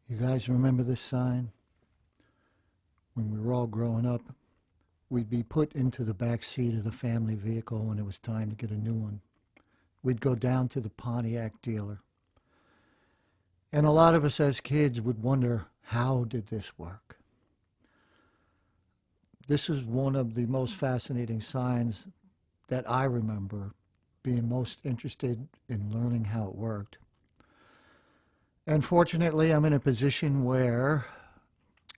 You guys remember this sign? When we were all growing up, we'd be put into the back seat of the family vehicle when it was time to get a new one. We'd go down to the Pontiac dealer. And a lot of us as kids would wonder, how did this work? This is one of the most fascinating signs that I remember being most interested in learning how it worked. And fortunately, I'm in a position where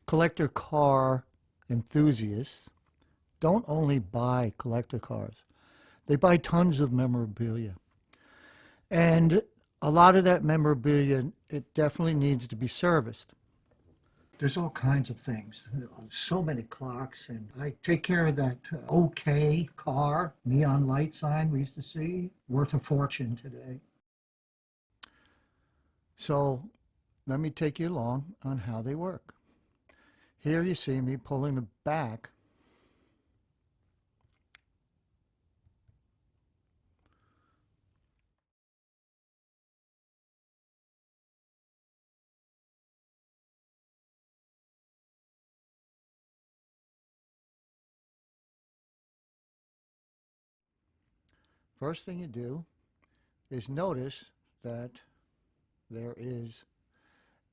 collector car enthusiasts don't only buy collector cars, they buy tons of memorabilia. And a lot of that memorabilia, it definitely needs to be serviced. There's all kinds of things. So many clocks, and I take care of that OK car, neon light sign we used to see, worth a fortune today. So let me take you along on how they work. Here you see me pulling the back First thing you do is notice that there is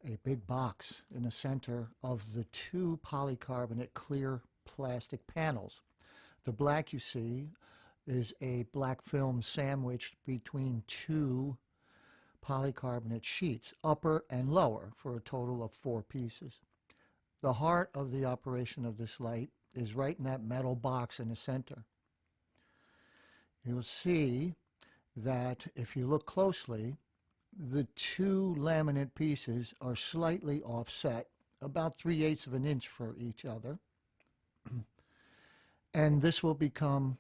a big box in the center of the two polycarbonate clear plastic panels. The black you see is a black film sandwiched between two polycarbonate sheets, upper and lower, for a total of 4 pieces. The heart of the operation of this light is right in that metal box in the center. You'll see that if you look closely, the two laminate pieces are slightly offset, about 3/8 of an inch for each other. And this will become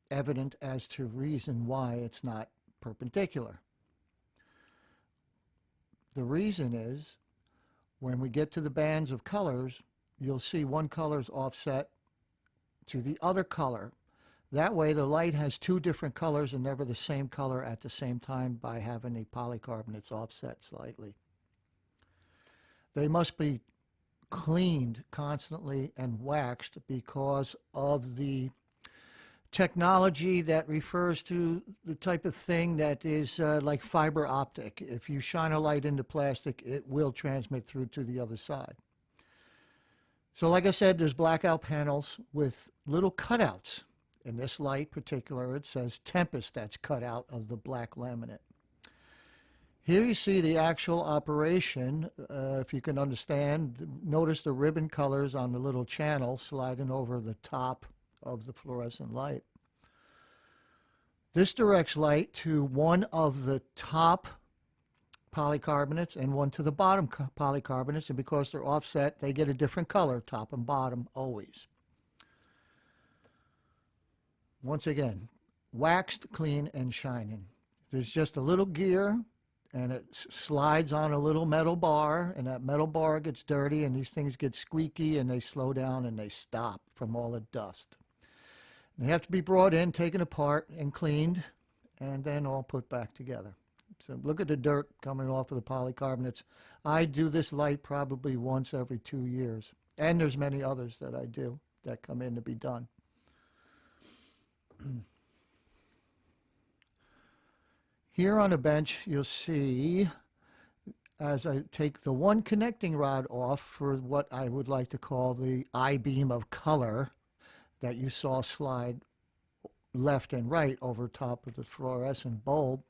evident as to reason why it's not perpendicular. The reason is, when we get to the bands of colors, you'll see one color's offset to the other color. That way the light has two different colors and never the same color at the same time by having the polycarbonates offset slightly. They must be cleaned constantly and waxed because of the technology that refers to the type of thing that is like fiber optic. If you shine a light into plastic, it will transmit through to the other side. So like I said, there's blackout panels with little cutouts. In this light particular, it says Tempest, that's cut out of the black laminate. Here you see the actual operation, if you can understand. Notice the ribbon colors on the little channel sliding over the top of the fluorescent light. This directs light to one of the top polycarbonates and one to the bottom polycarbonates, and because they're offset, they get a different color, top and bottom, always. Once again, waxed, clean, and shining. There's just a little gear, and it slides on a little metal bar, and that metal bar gets dirty, and these things get squeaky, and they slow down, and they stop from all the dust. They have to be brought in, taken apart, and cleaned, and then all put back together. So look at the dirt coming off of the polycarbonates. I do this light probably once every 2 years, and there's many others that I do that come in to be done. Here on a bench, you'll see, as I take the one connecting rod off for what I would like to call the I-beam of color that you saw slide left and right over top of the fluorescent bulb,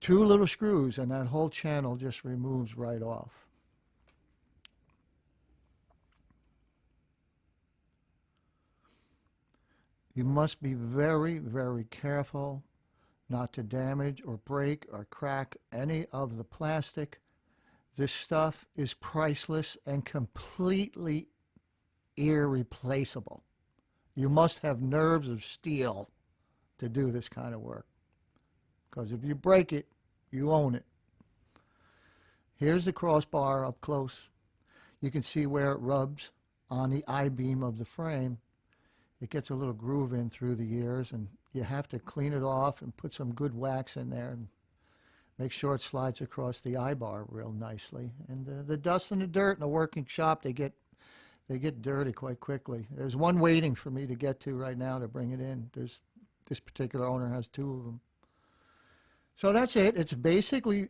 2 little screws, and that whole channel just removes right off. You must be very, very careful not to damage or break or crack any of the plastic. This stuff is priceless and completely irreplaceable. You must have nerves of steel to do this kind of work, because if you break it, you own it. Here's the crossbar up close. You can see where it rubs on the I-beam of the frame. It gets a little groove in through the years, and you have to clean it off and put some good wax in there and Make sure it slides across the eye bar real nicely. And the dust and the dirt in a working shop, they get dirty quite quickly. There's one waiting for me to get to right now to bring it in. This particular owner has 2 of them. So that's it. It's basically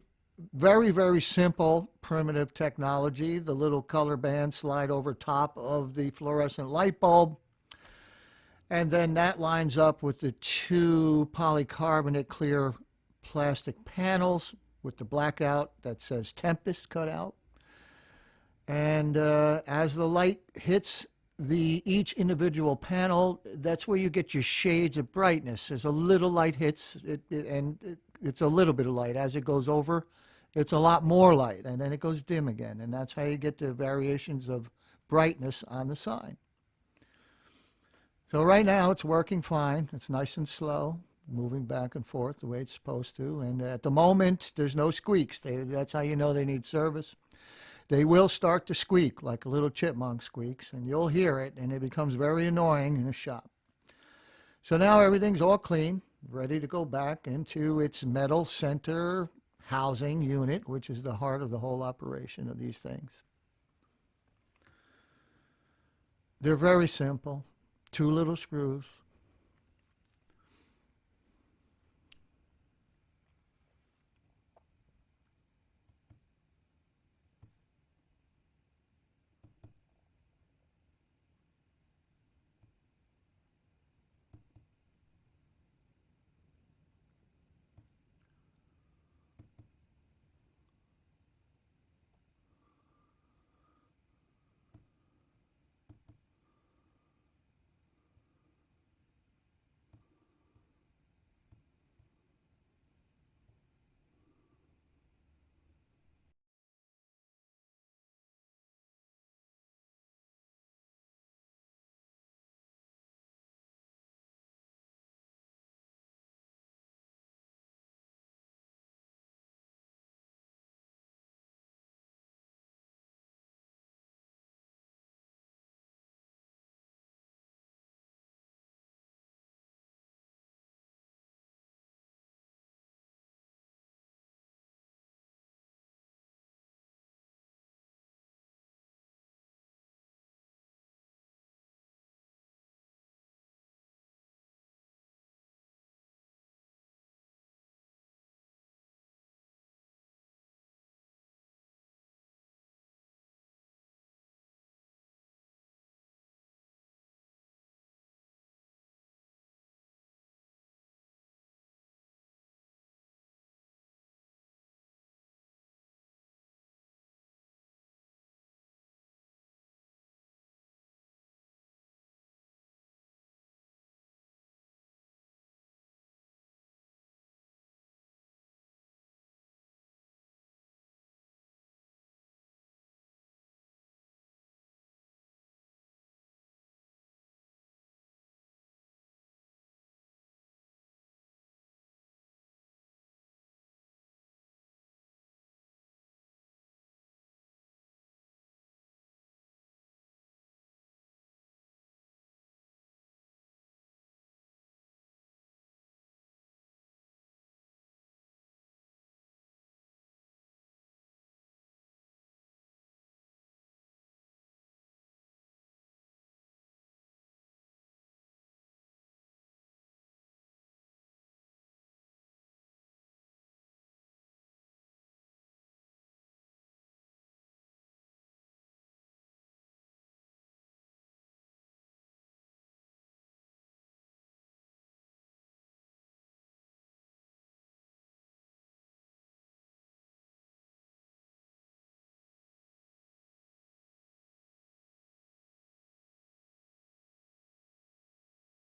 very, very simple, primitive technology. The little color bands slide over top of the fluorescent light bulb. And then that lines up with the 2 polycarbonate clear plastic panels with the blackout that says Tempest cut out. And as the light hits each individual panel, that's where you get your shades of brightness. As a little light hits, it's a little bit of light. As it goes over, it's a lot more light, and then it goes dim again. And that's how you get the variations of brightness on the sign. So right now, it's working fine. It's nice and slow, moving back and forth the way it's supposed to. And at the moment, there's no squeaks. That's how you know they need service. They will start to squeak like a little chipmunk squeaks, and you'll hear it, and it becomes very annoying in a shop. So now everything's all clean, ready to go back into its metal center housing unit, which is the heart of the whole operation of these things. They're very simple. 2 little screws,